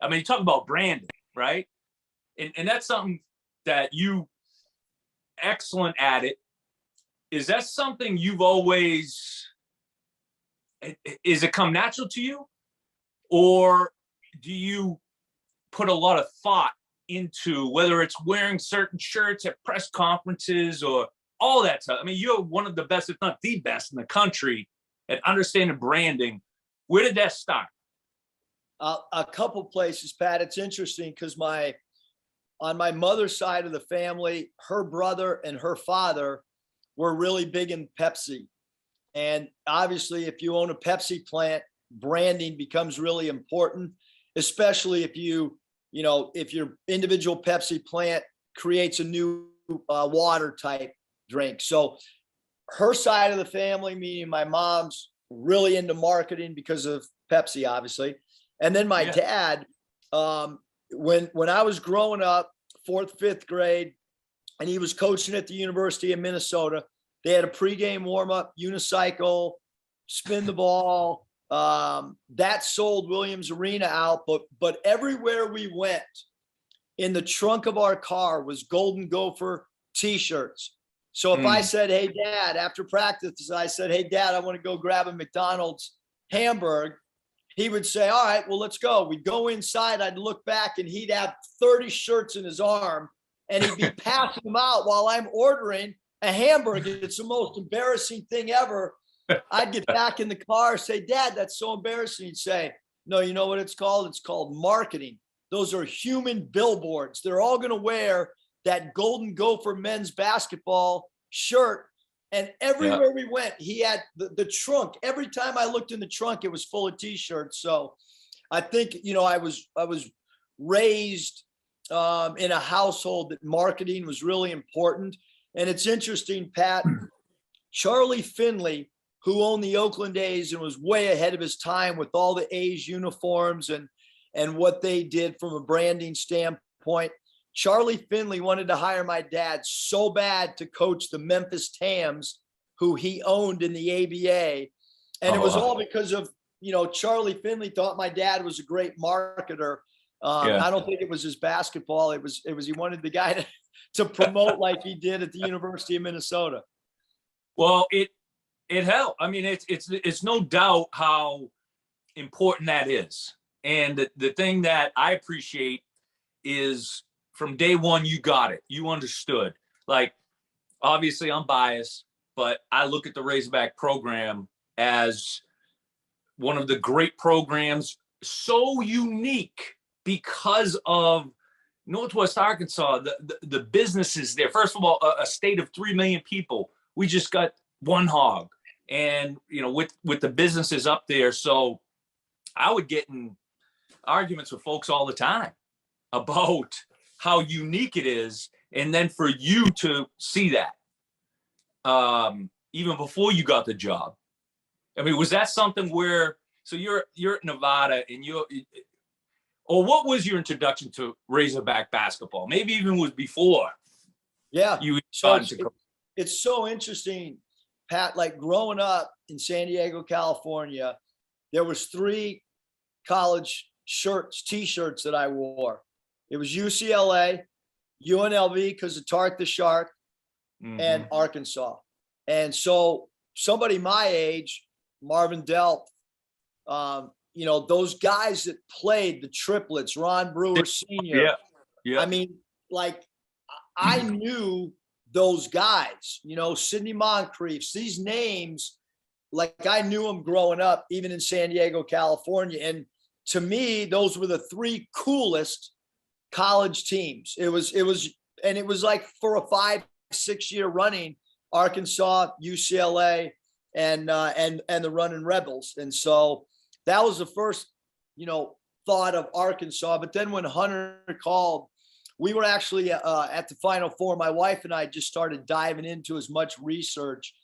I mean, you talk about branding, right? And that's something that you excellent at it. Is that something you've always, is it come natural to you? Or do you put a lot of thought into whether it's wearing certain shirts at press conferences or all that stuff? I mean, you're one of the best, if not the best in the country at understanding branding. Where did that start? A couple places, Pat. It's interesting because on my mother's side of the family, her brother and her father were really big in Pepsi. And obviously, if you own a Pepsi plant, branding becomes really important, especially if if your individual Pepsi plant creates a new water type drink. So her side of the family, meaning my mom's, really into marketing because of Pepsi, obviously. And then my dad, when I was growing up, 4th, 5th grade, and he was coaching at the University of Minnesota, they had a pregame warm-up, unicycle, spin the ball. That sold Williams Arena out, but everywhere we went, in the trunk of our car was Golden Gopher T-shirts. So if I said, hey, Dad, after practice, I said, hey, Dad, I want to go grab a McDonald's hamburger, he would say, all right, well, let's go. We'd go inside. I'd look back and he'd have 30 shirts in his arm and he'd be passing them out while I'm ordering a hamburger. It's the most embarrassing thing ever. I'd get back in the car, say, Dad, that's so embarrassing. He'd say, no, you know what it's called? It's called marketing. Those are human billboards. They're all going to wear that Golden Gopher men's basketball shirt. And everywhere we went, he had the trunk. Every time I looked in the trunk, it was full of T-shirts. So I think, I was raised in a household that marketing was really important. And it's interesting, Pat, Charlie Finley, who owned the Oakland A's and was way ahead of his time with all the A's uniforms and what they did from a branding standpoint. Charlie Finley wanted to hire my dad so bad to coach the Memphis Tams, who he owned in the ABA. And it was all because of, Charlie Finley thought my dad was a great marketer. I don't think it was his basketball. It was he wanted the guy to promote like he did at the University of Minnesota. Well, it helped. I mean, it's no doubt how important that is. And the thing that I appreciate is from day one, you got it. You understood. Like, obviously I'm biased, but I look at the Razorback program as one of the great programs, so unique because of Northwest Arkansas, the businesses there. First of all, a state of 3 million people. We just got one hog, and with the businesses up there. So I would get in arguments with folks all the time about how unique it is, and then for you to see that even before you got the job. I mean, was that something where? So you're at Nevada, and or what was your introduction to Razorback basketball? Maybe even was before. Yeah. So it's so interesting, Pat. Like growing up in San Diego, California, there was 3 college T-shirts that I wore. It was UCLA, UNLV because of Tark the Shark, and Arkansas. And so somebody my age, Marvin Delp, those guys that played the triplets, Ron Brewer Sr. Yeah. I mean, like I knew those guys, Sidney Moncriefs, these names, like I knew them growing up, even in San Diego, California. And to me, those were the 3 coolest college teams. It was like for a 5-6 year running, Arkansas, UCLA, and the running Rebels. And so that was the first, thought of Arkansas. But then when Hunter called, we were actually at the Final Four. My wife and I just started diving into as much research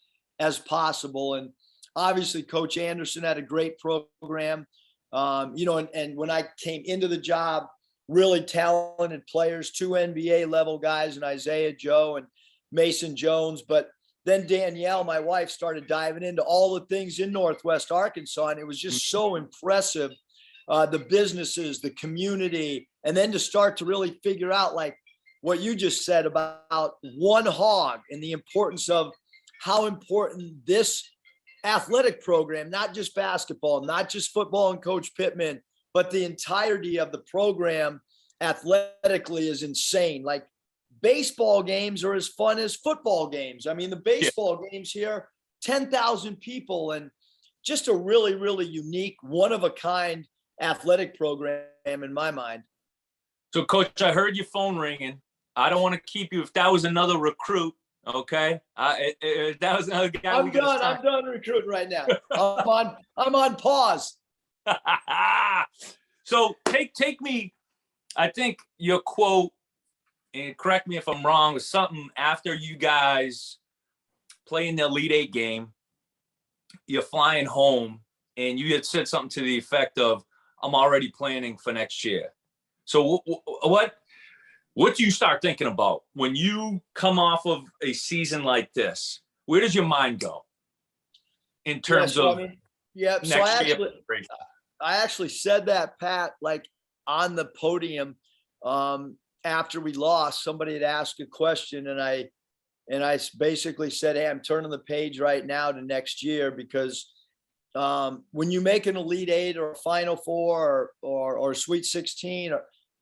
as possible. And obviously Coach Anderson had a great program, and when I came into the job, really talented players, 2 NBA level guys, and Isaiah Joe and Mason Jones. But then Danielle, my wife, started diving into all the things in Northwest Arkansas, and it was just so impressive the businesses, the community, and then to start to really figure out like what you just said about one hog and the importance of how important this athletic program, not just basketball, not just football and Coach Pittman, but the entirety of the program athletically is insane. Like baseball games are as fun as football games. I mean, the baseball games here, 10,000 people, and just a really, really unique, one of a kind athletic program in my mind. So, Coach, I heard your phone ringing. I don't want to keep you if that was another recruit. Okay, if that was another guy. I'm done recruiting right now. I'm on pause. So take me. I think your quote, and correct me if I'm wrong, was something after you guys playing the Elite Eight game. You're flying home, and you had said something to the effect of, "I'm already planning for next year." So what do you start thinking about when you come off of a season like this? Where does your mind go in terms of next year? I actually said that, Pat, like on the podium after we lost. Somebody had asked a question, and I basically said, "Hey, I'm turning the page right now to next year because when you make an Elite Eight or a Final Four or Sweet 16,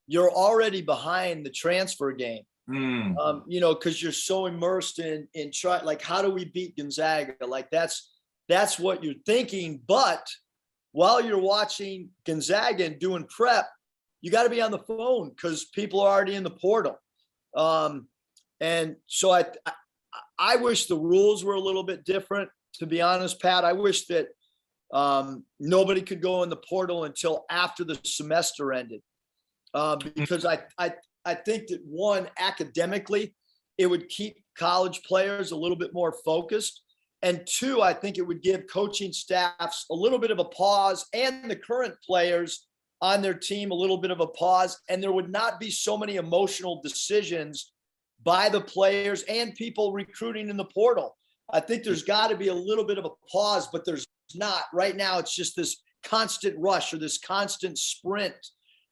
you're already behind the transfer game, because you're so immersed in try, like, how do we beat Gonzaga? Like that's what you're thinking. But while you're watching Gonzaga and doing prep, you got to be on the phone because people are already in the portal. And so I wish the rules were a little bit different, to be honest, Pat. I wish that nobody could go in the portal until after the semester ended. Because I think that, one, academically, it would keep college players a little bit more focused. And two, I think it would give coaching staffs a little bit of a pause and the current players on their team a little bit of a pause. And there would not be so many emotional decisions by the players and people recruiting in the portal. I think there's got to be a little bit of a pause, but there's not. Right now, it's just this constant rush or this constant sprint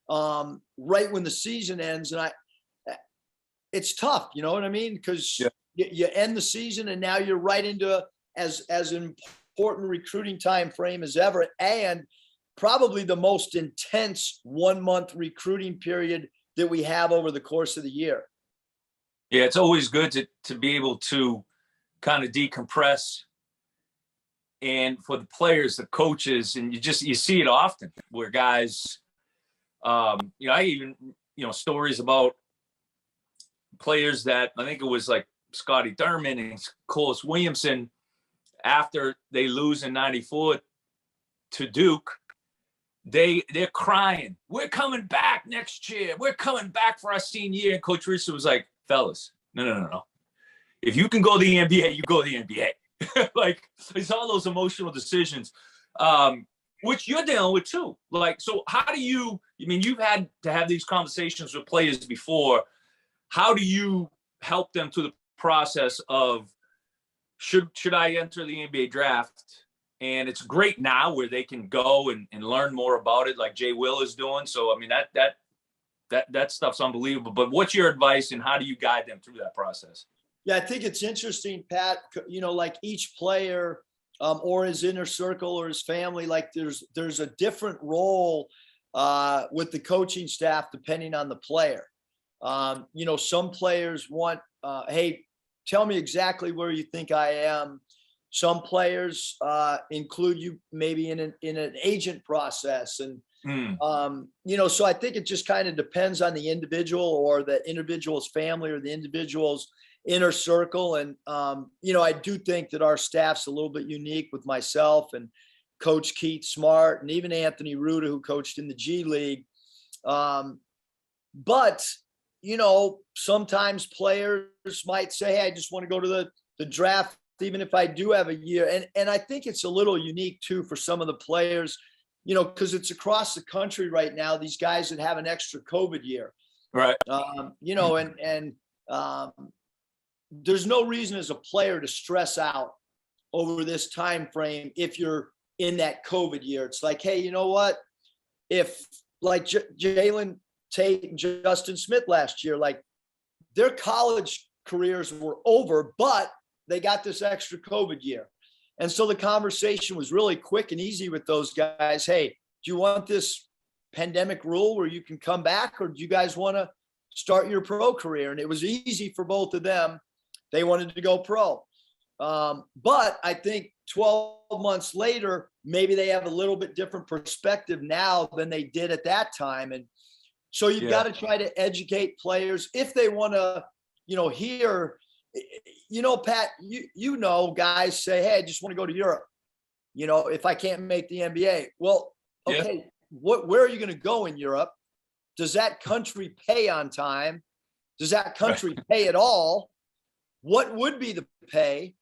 right when the season ends. And it's tough, you know what I mean? Because you end the season and now you're right into as an important recruiting time frame as ever, and probably the most intense 1 month recruiting period that we have over the course of the year. Yeah, it's always good to be able to kind of decompress, and for the players, the coaches, and you see it often where guys, I even, stories about players that I think it was like Scotty Thurman and Colas Williamson, after they lose in '94 to Duke, they're crying, "We're coming back next year. We're coming back for our senior year." And Coach Risa was like, "Fellas, no. If you can go to the NBA, you go to the NBA." Like, it's all those emotional decisions, which you're dealing with too. Like, so how do you, you've had to have these conversations with players before. How do you help them through the process of, should I enter the NBA draft? And it's great now where they can go and learn more about it, like Jay Will is doing. So, that stuff's unbelievable. But what's your advice, and how do you guide them through that process? Yeah, I think it's interesting, Pat, like each player or his inner circle or his family, like there's a different role with the coaching staff depending on the player. Some players want, hey, tell me exactly where you think I am. Some players include you maybe in an agent process. And, so I think it just kind of depends on the individual or the individual's family or the individual's inner circle. And, I do think that our staff's a little bit unique with myself and Coach Keith Smart and even Anthony Ruda, who coached in the G League. But, sometimes players might say, "Hey, I just want to go to the draft, even if I do have a year." And I think it's a little unique too for some of the players, because it's across the country right now, these guys that have an extra COVID year. Right. There's no reason as a player to stress out over this time frame if you're in that COVID year. It's like, hey, you know what? if like Jalen Tate and Justin Smith last year, like their college careers were over, but they got this extra COVID year. And so the conversation was really quick and easy with those guys. Hey, do you want this pandemic rule where you can come back, or do you guys want to start your pro career? And it was easy for both of them. They wanted to go pro. But I think 12 months later, maybe they have a little bit different perspective now than they did at that time. And so you've got to try to educate players if they want to, hear, Pat, guys say, hey, I just want to go to Europe. If I can't make the NBA, well, okay, where are you going to go in Europe? Does that country pay on time? Does that country pay at all? What would be the pay?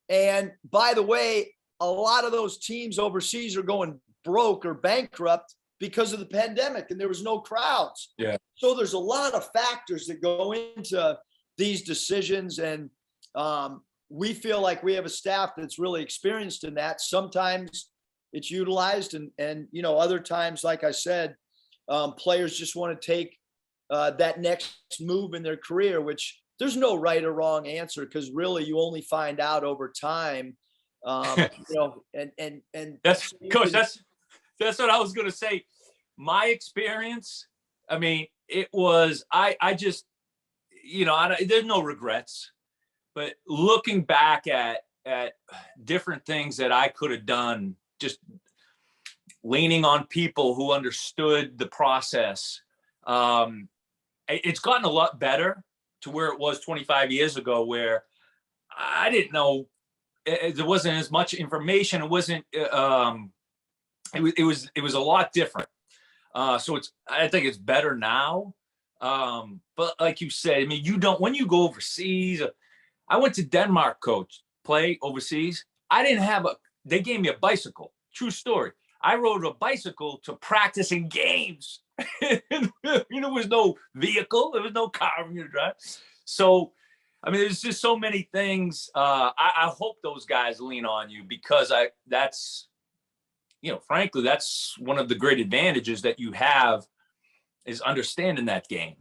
And by the way, a lot of those teams overseas are going broke or bankrupt because of the pandemic, and there was no crowds. Yeah. So there's a lot of factors that go into these decisions. And we feel like we have a staff that's really experienced in that. Sometimes it's utilized and other times, like I said, players just want to take that next move in their career, which there's no right or wrong answer, because really you only find out over time. And that's coach. That's what I was going to say. My experience, I mean, it was, I just, there's no regrets, but looking back at different things that I could have done, just leaning on people who understood the process. It's gotten a lot better to where it was 25 years ago, where I didn't know, there wasn't as much information. It wasn't, it was a lot different. So I think it's better now. But like you said, I mean, when you go overseas, I went to Denmark, coach, play overseas. They gave me a bicycle. True story. I rode a bicycle to practice in games. There was no vehicle. There was no car for me to drive. So, I mean, there's just so many things. I hope those guys lean on you, because frankly, that's one of the great advantages that you have, is understanding that game.